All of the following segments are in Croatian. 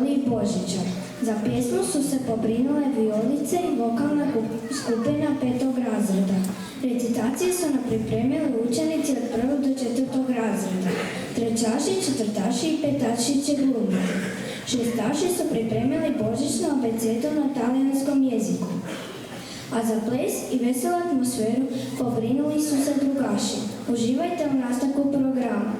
veseli i Božića. Za pjesmu su se pobrinule Violice i vokalna skupina 5. razreda. Recitacije su nam pripremili učenici od 1. do 4. razreda. Trećaši, četvrtaši i petaši će glumiti. Šestaši su pripremili božićnu abecedu na talijanskom jeziku. A za ples i veselu atmosferu pobrinuli su se drugaši. Uživajte u nastavku programa.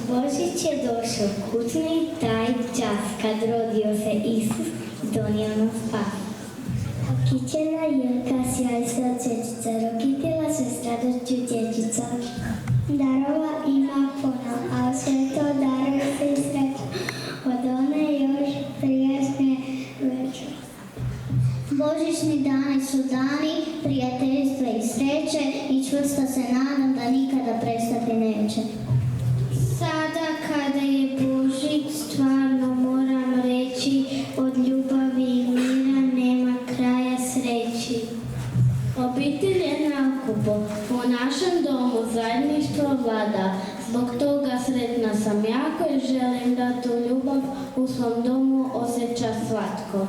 Božić je došao, kucni taj čas kad rodio se Isus, donio nam spas. Okićena jelka sjaj se od cvjetica, rokitila se s radošću dječica. Darova ima puno, a u sve to daruje se i sreća, od one još prijašnje večer. Božićni dani su dani prijateljstva i sreće i čvrsto se nadam da nikada prestati neće. Sada kada je Božić, stvarno moram reći, od ljubavi i mira nema kraja sreći. Obitelj je nakupo, u našem domu zajedništvo vlada, zbog toga sretna sam jako i želim da tu ljubav u svom domu osjeća svatko.